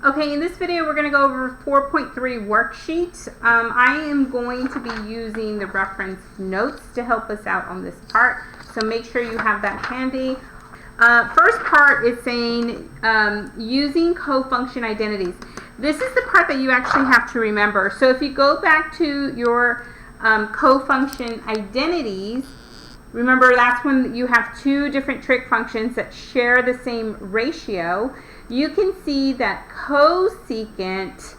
Okay, in this video we're going to go over 4.3 worksheet. I am going to be using the reference notes to help us out on this part, so make sure you have that handy. First part is saying using co-function identities. This is the part that you actually have to remember. So if you go back to your co-function identities, remember that's when you have two different trig functions that share the same ratio. You can see that cosecant,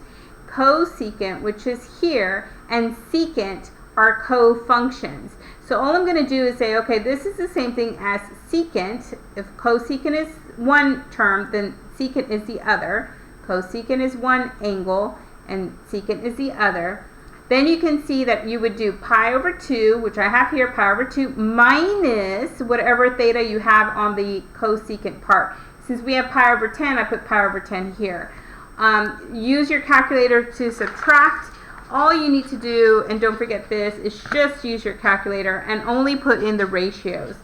which is here, and secant are co-functions. So all I'm going to do is say, okay, this is the same thing as secant. If cosecant is one term, then secant is the other. Cosecant is one angle, and secant is the other. Then you can see that you would do pi over 2, which I have here, pi over 2, minus whatever theta you have on the cosecant part. Since we have pi over 10, I put pi over 10 here. Use your calculator to subtract. All you need to do, and don't forget this, is just use your calculator and only put in the ratios.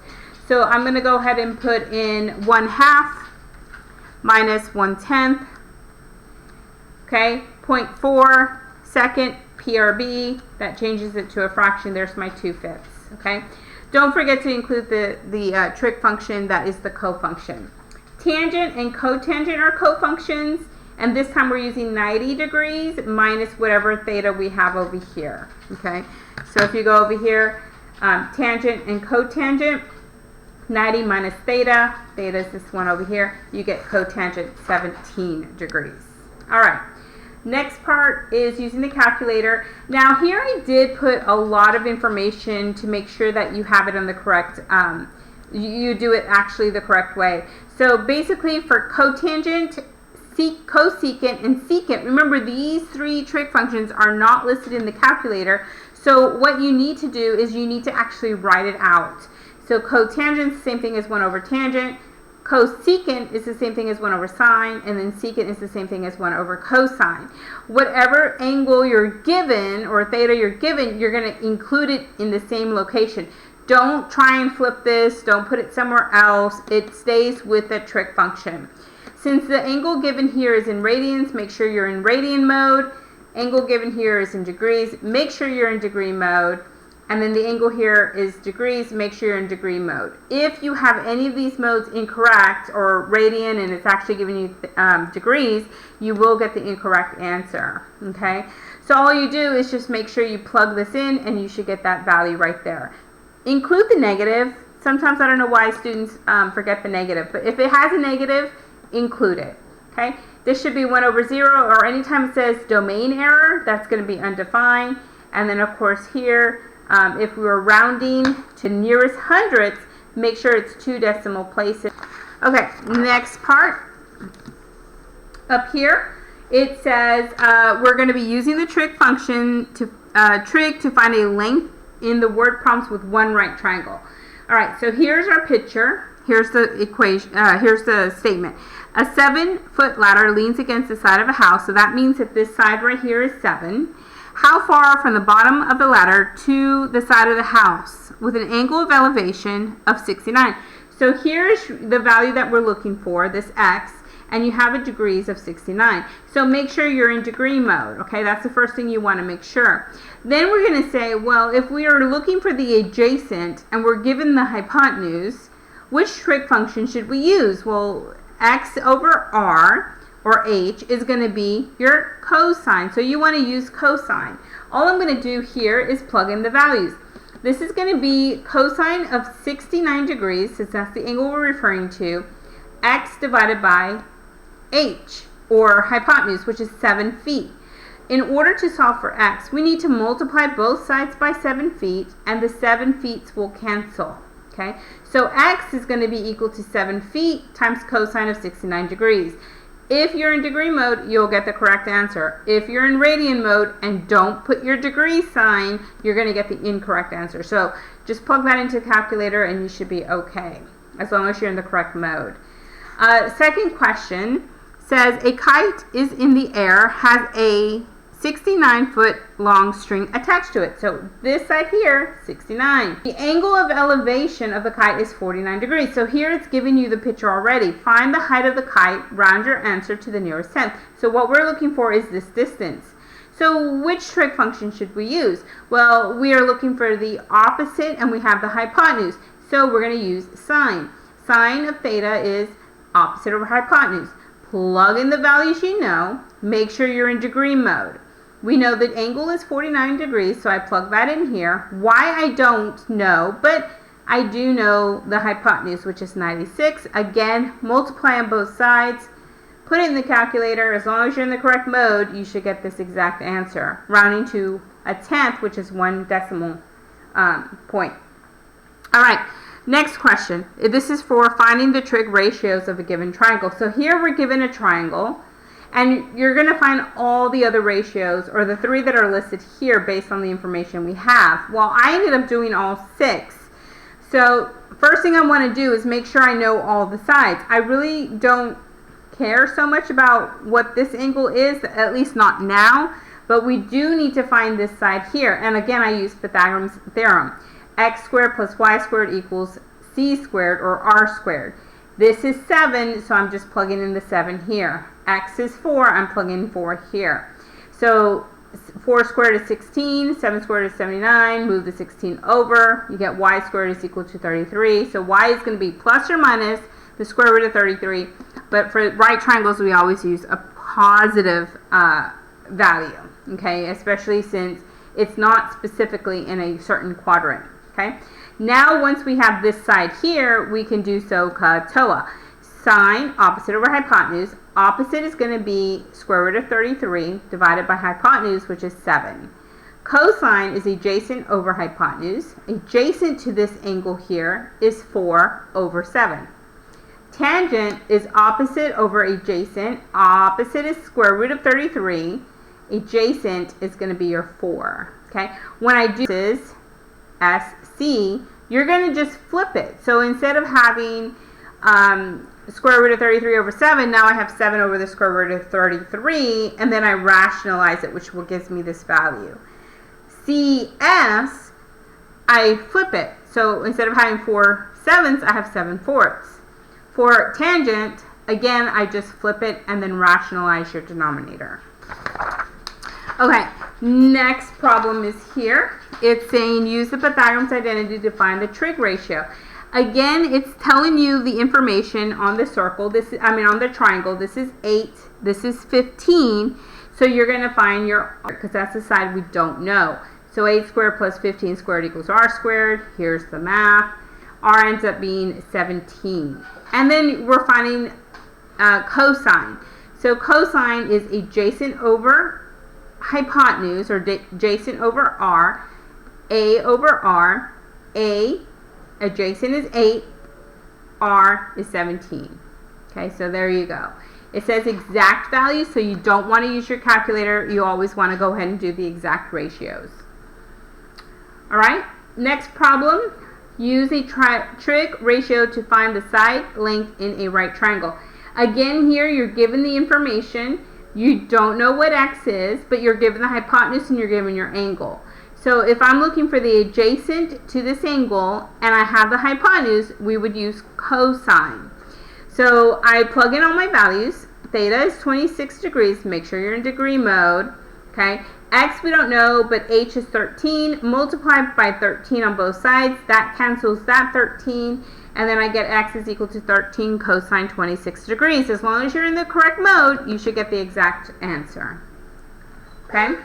So I'm going to go ahead and put in 1/2 minus 1/10. Okay, 0.4 second PRB. That changes it to a fraction. There's my 2/5. Okay, don't forget to include the trig function that is the co-function. Tangent and cotangent are co-functions, and this time we're using 90 degrees minus whatever theta we have over here. Okay, so if you go over here, tangent and cotangent, 90 minus theta, theta is this one over here, you get cotangent 17 degrees. All right, next part is using the calculator. Now here I did put a lot of information to make sure that you have it on the correct, you do it actually the correct way. So basically for cotangent, cosecant, and secant, remember these three trig functions are not listed in the calculator. So what you need to do is you need to actually write it out. So cotangent is the same thing as 1 over tangent. Cosecant is the same thing as 1 over sine, and then secant is the same thing as 1 over cosine. Whatever angle you're given, or theta you're given, you're going to include it in the same location. Don't try and flip this. Don't put it somewhere else. It stays with the trig function. Since the angle given here is in radians, make sure you're in radian mode. Angle given here is in degrees. Make sure you're in degree mode. And then the angle here is degrees. Make sure you're in degree mode. If you have any of these modes incorrect, or radian and it's actually giving you degrees, you will get the incorrect answer. Okay? So all you do is just make sure you plug this in and you should get that value right there. Include the negative. Sometimes I don't know why students forget the negative, but if it has a negative, include it. Okay? This should be 1 over 0, or anytime it says domain error, that's going to be undefined. And then of course here, if we were rounding to nearest hundredths, make sure it's 2 decimal places. Okay, next part. Up here, it says we're going to be using the trig function to trig to find a length in the word prompts with one right triangle. All right, so here's our picture. Here's the equation. Here's the statement. A 7-foot ladder leans against the side of a house, so that means that this side right here is 7. How far from the bottom of the ladder to the side of the house with an angle of elevation of 69? So here's the value that we're looking for, this x, and you have a degrees of 69. So make sure you're in degree mode. Okay, that's the first thing you want to make sure. Then we're going to say, well, if we are looking for the adjacent and we're given the hypotenuse, which trig function should we use? Well, x over r, or h, is going to be your cosine. So you want to use cosine. All I'm going to do here is plug in the values. This is going to be cosine of 69 degrees, since that's the angle we're referring to, x divided by h, or hypotenuse, which is 7 feet. In order to solve for x, we need to multiply both sides by 7 feet, and the 7 feet will cancel. Okay, so x is going to be equal to 7 feet times cosine of 69 degrees. If you're in degree mode, you'll get the correct answer. If you're in radian mode and don't put your degree sign, you're going to get the incorrect answer. So just plug that into the calculator and you should be okay, as long as you're in the correct mode. Second question says a kite is in the air, has a 69-foot long string attached to it. So this side here, 69. The angle of elevation of the kite is 49 degrees. So here it's giving you the picture already. Find the height of the kite, round your answer to the nearest tenth. So what we're looking for is this distance. So which trig function should we use? Well, we are looking for the opposite and we have the hypotenuse. So we're going to use sine. Sine of theta is opposite over hypotenuse. Plug in the values you know. Make sure you're in degree mode. We know that angle is 49 degrees, so I plug that in here. Why I don't know, but I do know the hypotenuse, which is 96. Again, multiply on both sides. Put it in the calculator. As long as you're in the correct mode, you should get this exact answer. Rounding to a tenth, which is 1 decimal point. All right, next question. This is for finding the trig ratios of a given triangle. So here we're given a triangle, and you're going to find all the other ratios, or the 3 that are listed here based on the information we have. Well, I ended up doing all 6. So first thing I want to do is make sure I know all the sides. I really don't care so much about what this angle is, at least not now, but we do need to find this side here. And again, I use Pythagoras theorem. X squared plus y squared equals c squared, or r squared. This is 7, so I'm just plugging in the 7 here. X is 4, I'm plugging in 4 here. So 4 squared is 16, 7 squared is 79, move the 16 over, you get y squared is equal to 33. So y is going to be plus or minus the square root of 33, but for right triangles we always use a positive value, okay, especially since it's not specifically in a certain quadrant, okay. Now once we have this side here, we can do so katoa. Sine, opposite over hypotenuse. Opposite is going to be square root of 33 divided by hypotenuse, which is 7. Cosine is adjacent over hypotenuse. Adjacent to this angle here is 4 over 7. Tangent is opposite over adjacent. Opposite is square root of 33. Adjacent is going to be your 4. Okay. When I do this SC, you're going to just flip it. So instead of having square root of 33 over 7, now I have 7 over the square root of 33, and then I rationalize it, which will gives me this value. CS, I flip it. So instead of having 4 sevenths, I have 7 fourths. For tangent, again, I just flip it and then rationalize your denominator. Okay, next problem is here. It's saying use the Pythagoras identity to find the trig ratio. Again, it's telling you the information on the circle. On the triangle. This is 8. This is 15. So you're going to find your r, because that's the side we don't know. So 8 squared plus 15 squared equals r squared. Here's the math. R ends up being 17. And then we're finding cosine. So cosine is adjacent over hypotenuse, or adjacent over r. A over r. A adjacent is 8. R is 17. Okay, so there you go. It says exact values, so you don't want to use your calculator. You always want to go ahead and do the exact ratios. All right, next problem. Use a trig ratio to find the side length in a right triangle. Again, here you're given the information. You don't know what x is, but you're given the hypotenuse and you're given your angle. So if I'm looking for the adjacent to this angle and I have the hypotenuse, we would use cosine. So I plug in all my values. Theta is 26 degrees. Make sure you're in degree mode. Okay. X we don't know, but h is 13. Multiply by 13 on both sides. That cancels that 13. And then I get x is equal to 13 cosine 26 degrees. As long as you're in the correct mode, you should get the exact answer. Okay.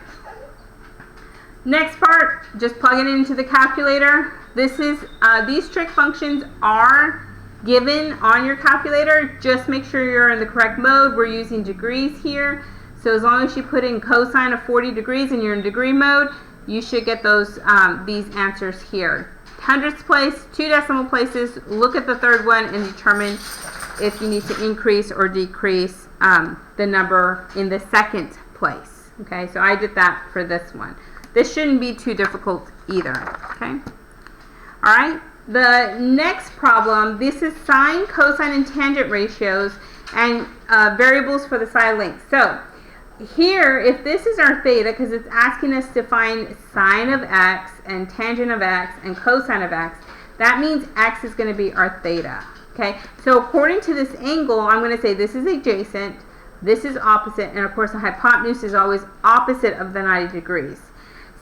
Next part, just plug it into the calculator. This is these trig functions are given on your calculator. Just make sure you're in the correct mode. We're using degrees here. So as long as you put in cosine of 40 degrees and you're in degree mode, you should get those these answers here. Hundredths place, 2 decimal places. Look at the third one and determine if you need to increase or decrease the number in the second place. Okay, so I did that for this one. This shouldn't be too difficult either. Okay. All right. The next problem, this is sine, cosine, and tangent ratios and variables for the side length. So here, if this is our theta, because it's asking us to find sine of x and tangent of x and cosine of x, that means x is going to be our theta. Okay, so according to this angle, I'm going to say this is adjacent, this is opposite, and of course the hypotenuse is always opposite of the 90 degrees.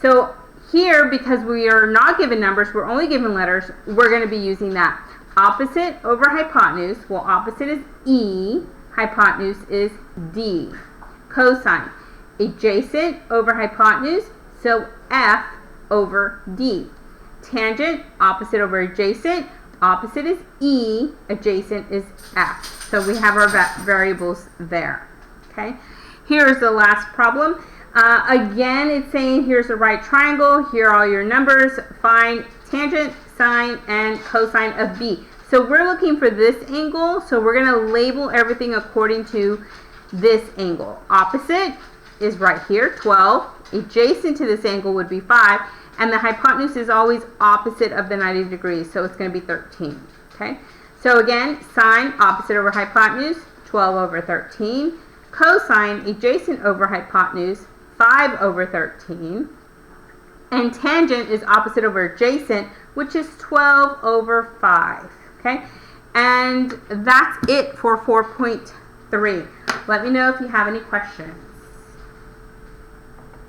So here, because we are not given numbers, we're only given letters, we're going to be using that. Opposite over hypotenuse, well, opposite is E, hypotenuse is D. Cosine, adjacent over hypotenuse, so F over D. Tangent, opposite over adjacent, opposite is E, adjacent is F. So we have our variables there. Okay, here's the last problem. Again, it's saying here's a right triangle, here are all your numbers, find tangent, sine, and cosine of B. So we're looking for this angle, so we're going to label everything according to this angle. Opposite is right here, 12. Adjacent to this angle would be 5. And the hypotenuse is always opposite of the 90 degrees, so it's going to be 13. Okay? So again, sine, opposite over hypotenuse, 12 over 13. Cosine, adjacent over hypotenuse, 5 over 13. And tangent is opposite over adjacent, which is 12 over 5. Okay? And that's it for 4.3. Let me know if you have any questions.